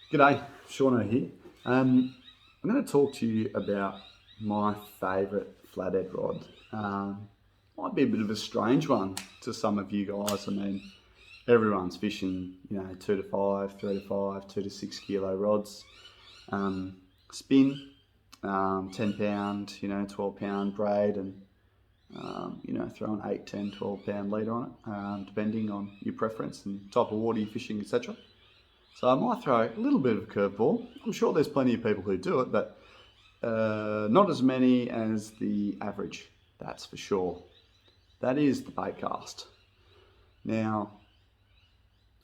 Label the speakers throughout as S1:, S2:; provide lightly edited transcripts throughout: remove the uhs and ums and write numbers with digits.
S1: G'day, Shauno here. I'm going to talk to you about my favourite flathead rod. Might be a bit of a strange one to some of you guys. I mean, everyone's fishing, 2 to 5, 3 to 5, 2 to 6 kilo rods. Spin, 10 pound, 12 pound braid, and throw an 8, 10, 12 pound leader on it, depending on your preference and type of water you're fishing, etc. So I might throw a little bit of a curveball. I'm sure there's plenty of people who do it, but not as many as the average, that's for sure. That is the baitcast. Now,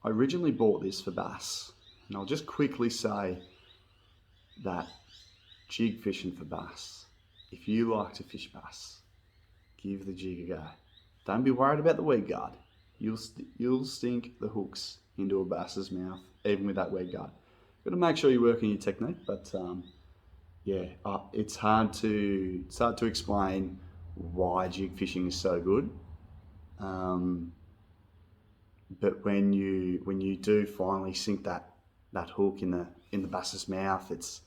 S1: I originally bought this for bass, and I'll just quickly say that jig fishing for bass, if you like to fish bass, give the jig a go. Don't be worried about the weed guard. You'll sink the hooks into a bass's mouth, even with that weed guard. Got to make sure you're working your technique, but it's hard to explain why jig fishing is so good. But when you do finally sink that hook in the bass's mouth, it's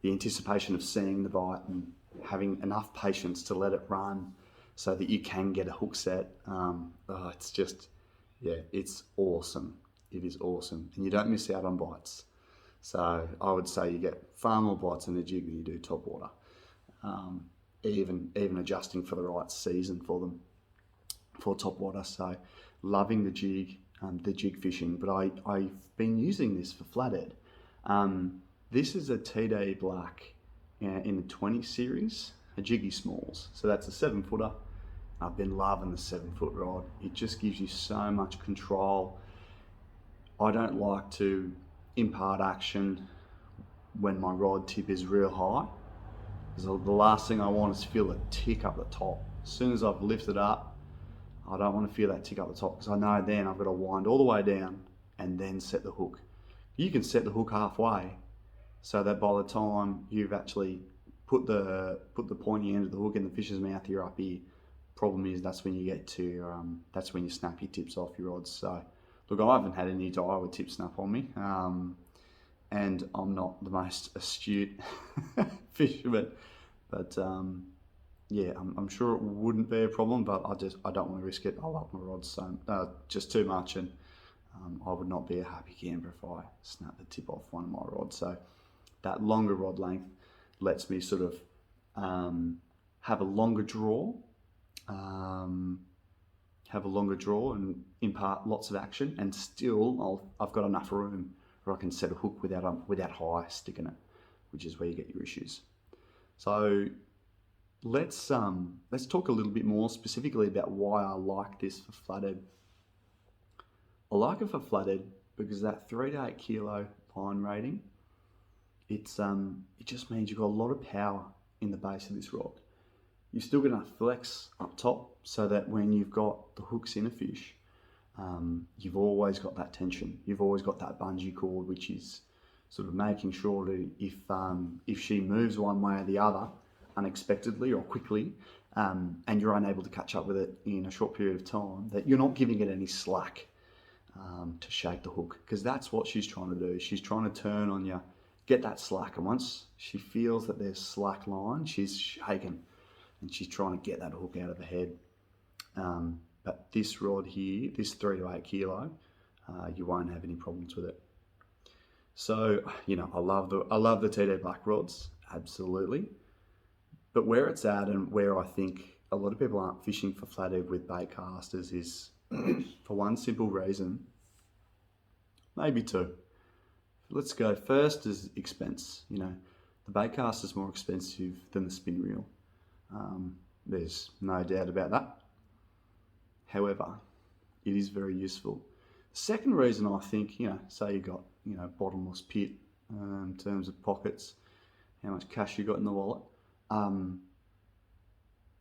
S1: the anticipation of seeing the bite and having enough patience to let it run so that you can get a hook set. It's just, it's awesome. It is awesome, and you don't miss out on bites. So I would say you get far more bites in a jig than you do top water. Even adjusting for the right season for them for top water. So loving the jig fishing. But I've been using this for flathead. This is a TD Black in the 20 series, a jiggy smalls. So that's a 7-footer. I've been loving the 7-foot rod. It just gives you so much control. I don't like to impart action when my rod tip is real high, because the last thing I want is to feel a tick up the top. As soon as I've lifted up, I don't want to feel that tick up the top, because I know then I've got to wind all the way down and then set the hook. You can set the hook halfway, so that by the time you've actually put the pointy end of the hook in the fish's mouth, you're up here. Problem is, that's when you get to that's when you snap your tips off your rods. So look, I haven't had any Daiwa tip snap on me, and I'm not the most astute fisherman, but I'm sure it wouldn't be a problem, but I don't want to risk it. I love my rods so just too much, and I would not be a happy camper if I snap the tip off one of my rods. So that longer rod length lets me sort of have a longer draw. And impart lots of action, and still I've got enough room where I can set a hook without high stick in it, which is where you get your issues. So let's talk a little bit more specifically about why I like this for flathead. I like it for flathead because that 3 to 8 kilo line rating, it just means you've got a lot of power in the base of this rod. You've still got enough flex up top so that when you've got the hooks in a fish, you've always got that tension. You've always got that bungee cord, which is sort of making sure that if she moves one way or the other unexpectedly or quickly, and you're unable to catch up with it in a short period of time, that you're not giving it any slack to shake the hook, because that's what she's trying to do. She's trying to turn on you, get that slack, and once she feels that there's slack line, she's shaking. And she's trying to get that hook out of the head. But this rod here, this 3 to 8 kilo, you won't have any problems with it. So, I love the TD Black rods, absolutely. But where it's at, and where I think a lot of people aren't fishing for flathead with bait casters, is for one simple reason, maybe two. Let's go first is expense. The bait caster is more expensive than the spin reel. There's no doubt about that. However, it is very useful. The second reason I think, say you got, bottomless pit in terms of pockets, how much cash you got in the wallet.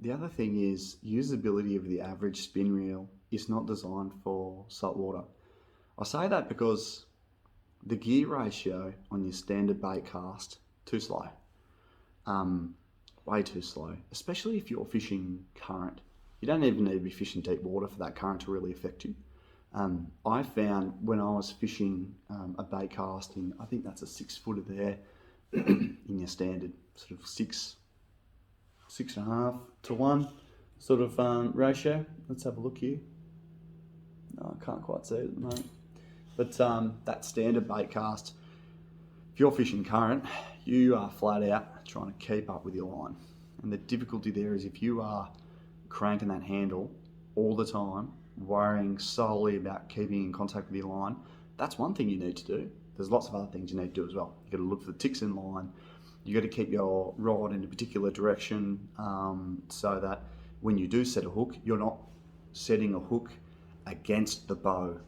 S1: The other thing is usability of the average spin reel is not designed for saltwater. I say that because the gear ratio on your standard bait cast, too slow. Way too slow, especially if you're fishing current. You don't even need to be fishing deep water for that current to really affect you. I found when I was fishing a bait cast in, I think that's a 6-footer there, in your standard sort of 6.5 to 1 sort of ratio. Let's have a look here. No, I can't quite see it at the moment. But that standard bait cast, if you're fishing current, you are flat out trying to keep up with your line. And the difficulty there is if you are cranking that handle all the time, worrying solely about keeping in contact with your line, that's one thing you need to do. There's lots of other things you need to do as well. You've got to look for the ticks in line. You've got to keep your rod in a particular direction so that when you do set a hook, you're not setting a hook against the bow.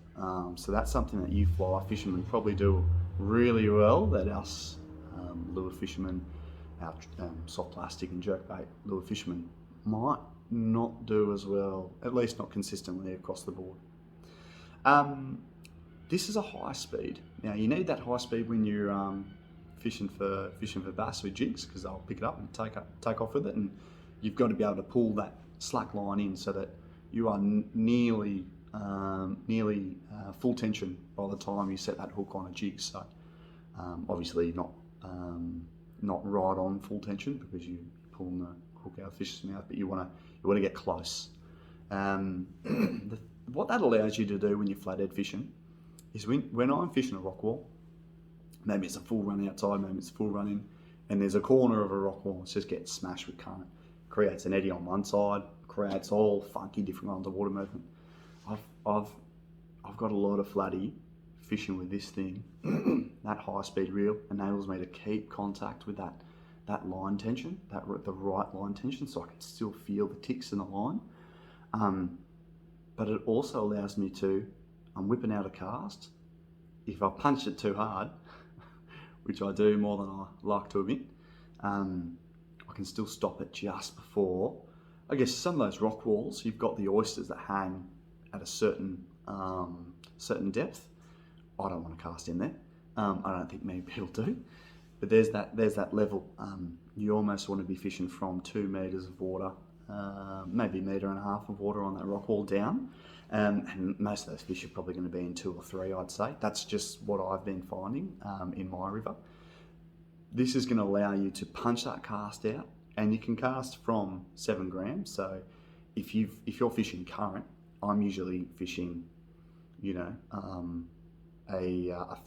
S1: So that's something that you fly fishermen probably do really well, that us lure fishermen, our soft plastic and jerkbait lure fishermen might not do as well, at least not consistently across the board. This is a high speed. Now you need that high speed when you're fishing for bass with jigs, because they'll pick it up and take off with it, and you've got to be able to pull that slack line in so that you are nearly full tension by the time you set that hook on a jig. So obviously not right on full tension because you're pulling the hook out of the fish's mouth, but you want to get close. What that allows you to do when you're flathead fishing is when I'm fishing a rock wall, maybe it's a full run outside, maybe it's a full run in, and there's a corner of a rock wall that's just getting smashed with current, creates an eddy on one side, creates all funky different underwater movement. I've got a lot of flatty fishing with this thing. That high speed reel enables me to keep contact with that line tension, the right line tension, so I can still feel the ticks in the line. But it also allows me to, I'm whipping out a cast. If I punch it too hard, which I do more than I like to admit, I can still stop it just before. I guess some of those rock walls, you've got the oysters that hang at a certain depth. I don't want to cast in there. I don't think many people do. But there's that level. You almost want to be fishing from 2 meters of water, maybe 1.5 meters of water on that rock wall down. And most of those fish are probably going to be in 2 or 3, I'd say. That's just what I've been finding in my river. This is going to allow you to punch that cast out, and you can cast from 7 grams. So if you're fishing current, I'm usually fishing, a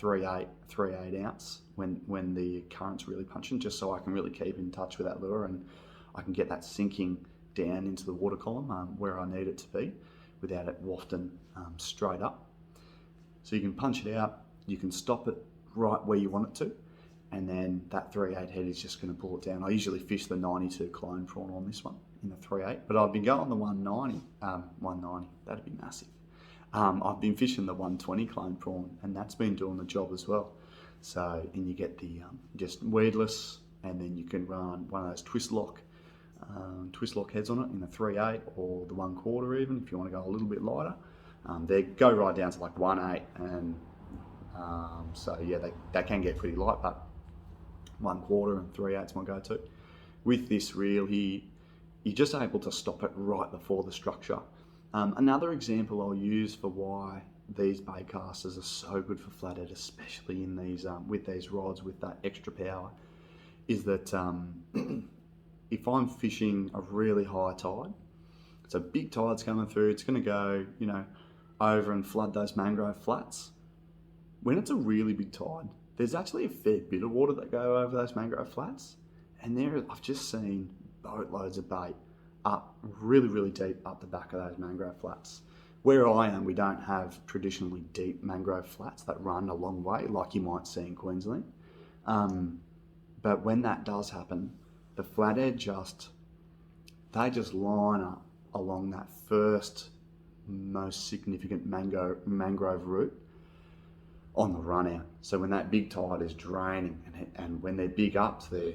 S1: 3/8 ounce when the current's really punching, just so I can really keep in touch with that lure and I can get that sinking down into the water column where I need it to be without it wafting straight up. So you can punch it out, you can stop it right where you want it to, and then that 3/8 head is just going to pull it down. I usually fish the 92 clone prawn on this one in the 3/8, but I've been going the 190, that'd be massive. I've been fishing the 120 clone prawn, and that's been doing the job as well. So, and you get the just weedless, and then you can run one of those twist lock heads on it in the 3/8 or the 1/4 even, if you want to go a little bit lighter. They go right down to like 1/8, and so yeah, they can get pretty light, but 1/4 and 3/8 is my go-to. With this reel here, you're just able to stop it right before the structure. Another example I'll use for why these bait casters are so good for flathead, especially in these with these rods with that extra power, is that if I'm fishing a really high tide, so big tide's coming through, it's going to go, over and flood those mangrove flats. When it's a really big tide, there's actually a fair bit of water that go over those mangrove flats, and I've just seen boatloads of bait up really, really deep up the back of those mangrove flats. Where I am, we don't have traditionally deep mangrove flats that run a long way like you might see in Queensland. But when that does happen, the flathead just line up along that first most significant mangrove route on the run out. So when that big tide is draining, and when they're big ups, they're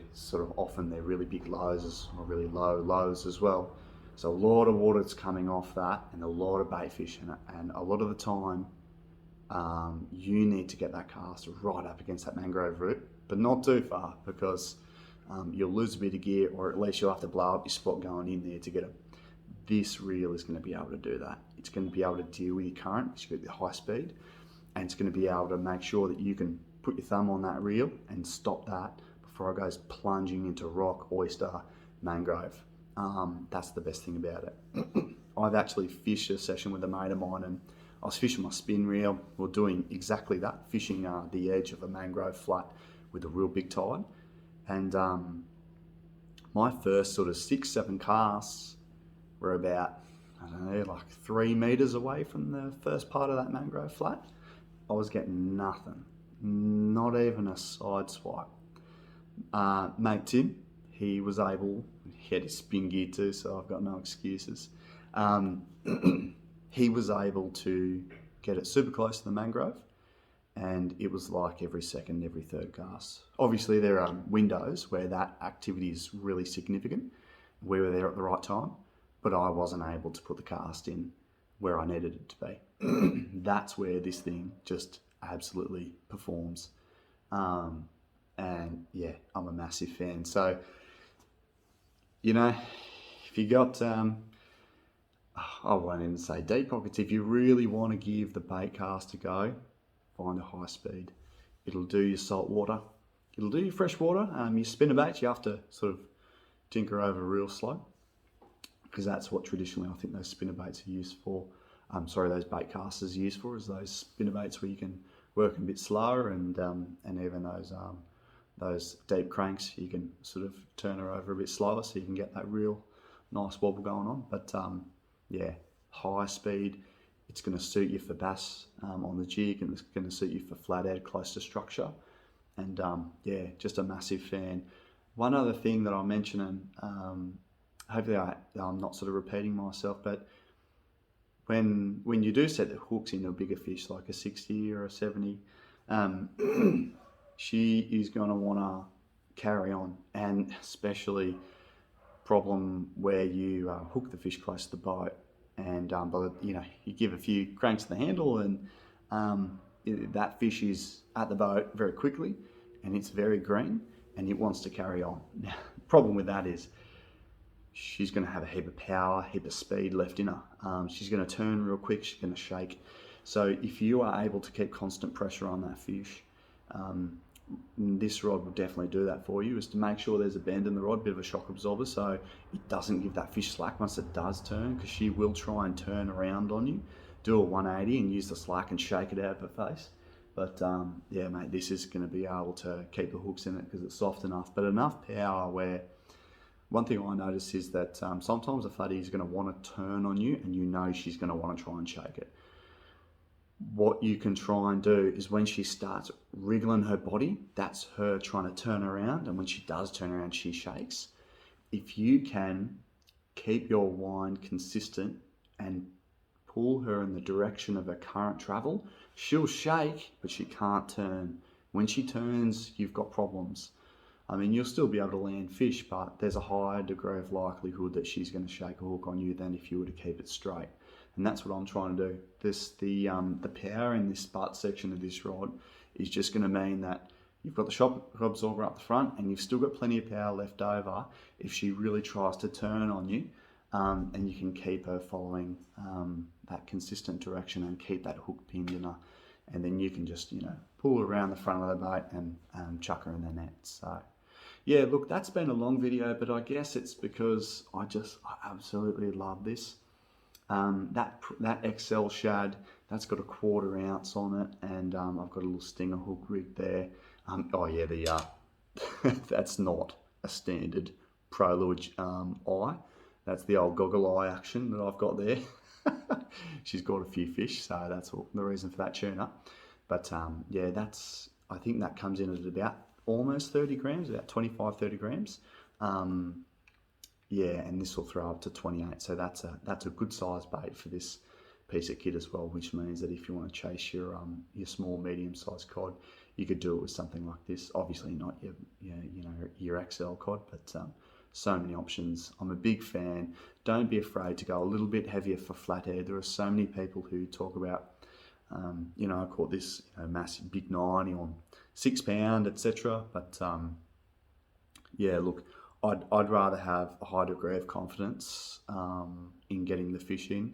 S1: really big lows or really low lows as well. So a lot of water is coming off that, and a lot of bait fish in it, and a lot of the time you need to get that cast right up against that mangrove root, but not too far, because you'll lose a bit of gear, or at least you'll have to blow up your spot going in there to get a this reel is going to be able to do that. It's going to be able to deal with your current, because you've got the high speed, and it's going to be able to make sure that you can put your thumb on that reel and stop that before it goes plunging into rock, oyster, mangrove. That's the best thing about it. I've actually fished a session with a mate of mine, and I was fishing my spin reel. We're doing exactly that, fishing the edge of a mangrove flat with a real big tide. And my first sort of 6-7 casts were about, I don't know, like 3 meters away from the first part of that mangrove flat. I was getting nothing, not even a side swipe. Mate Tim, he was able, he had his spin gear too, so I've got no excuses. He was able to get it super close to the mangrove, and it was like every second, every third cast. Obviously there are windows where that activity is really significant. We were there at the right time, but I wasn't able to put the cast in where I needed it to be. That's where this thing just absolutely performs. And yeah, I'm a massive fan. So, you know, if you got, I won't even say deep pockets, if you really want to give the bait cast a go, find a high speed. It'll do your salt water. It'll do your fresh water. Your spinnerbaits, you have to sort of tinker over real slow, because that's what traditionally I think those spinnerbaits are used for. Those bait casters are used for, is those spinnerbaits where you can work a bit slower, and even those deep cranks, you can sort of turn her over a bit slower so you can get that real nice wobble going on. But yeah, high speed, it's going to suit you for bass on the jig, and it's going to suit you for flathead close to structure. And yeah, just a massive fan. One other thing that I'll mention, and hopefully I'm not sort of repeating myself, but when you do set the hooks into a bigger fish like a 60 or a 70, she is going to want to carry on, and especially problem where you hook the fish close to the boat, and you give a few cranks to the handle, and that fish is at the boat very quickly, and it's very green, and it wants to carry on. Now, the problem with that is she's going to have a heap of power, heap of speed left in her. She's going to turn real quick, she's going to shake. So if you are able to keep constant pressure on that fish, this rod will definitely do that for you, is to make sure there's a bend in the rod, bit of a shock absorber, so it doesn't give that fish slack once it does turn, because she will try and turn around on you, do a 180 and use the slack and shake it out of her face. But yeah, mate, this is going to be able to keep the hooks in it because it's soft enough, but enough power where, one thing I notice is that sometimes a flatty is going to want to turn on you, and you know she's going to want to try and shake it. What you can try and do is when she starts wriggling her body, that's her trying to turn around, and when she does turn around, she shakes. If you can keep your wind consistent and pull her in the direction of her current travel, she'll shake, but she can't turn. When she turns, you've got problems. I mean, you'll still be able to land fish, but there's a higher degree of likelihood that she's going to shake a hook on you than if you were to keep it straight. And that's what I'm trying to do. The power in this butt section of this rod is just going to mean that you've got the shock absorber up the front, and you've still got plenty of power left over if she really tries to turn on you, and you can keep her following that consistent direction and keep that hook pinned in her, and then you can just pull around the front of the boat and chuck her in the net. So yeah, look, that's been a long video, but I guess it's because I absolutely love this. That XL shad, that's got a 1/4 ounce on it, and I've got a little stinger hook rigged there. Oh yeah, that's not a standard Prolure eye. That's the old goggle eye action that I've got there. She's got a few fish, so that's the reason for that tuna. But yeah, I think that comes in at about almost 30 grams, about 25-30 grams. Yeah, and this will throw up to 28, so that's a good size bait for this piece of kit as well, which means that if you want to chase your small, medium-sized cod, you could do it with something like this. Obviously not your XL cod, but so many options. I'm a big fan. Don't be afraid to go a little bit heavier for flathead. There are so many people who talk about, I caught this massive big 90 on 6 pound, etc. But yeah, look, I'd rather have a high degree of confidence in getting the fish in.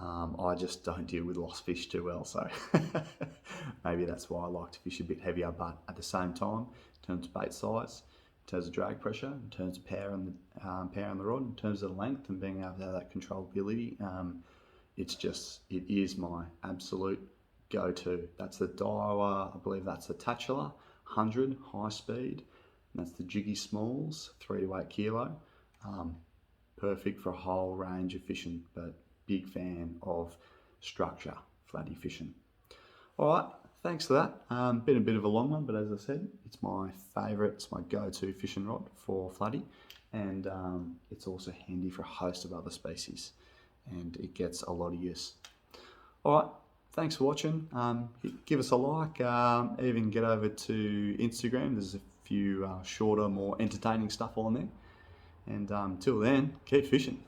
S1: I just don't deal with lost fish too well, so maybe that's why I like to fish a bit heavier. But at the same time, in terms of bait size, in terms of drag pressure, in terms of power on the rod, in terms of length and being able to have that controllability, it is my absolute go-to. That's the Daiwa, I believe that's the Tatular 100 high speed. And that's the Jiggy Smalls, 3 to 8 kilo. Perfect for a whole range of fishing, but big fan of structure, flatty fishing. All right, thanks for that. Been a bit of a long one, but as I said, it's my favourite, it's my go-to fishing rod for flatty, and it's also handy for a host of other species, and it gets a lot of use. All right, thanks for watching. Give us a like, even get over to Instagram. There's a few shorter, more entertaining stuff on there. And till then, keep fishing.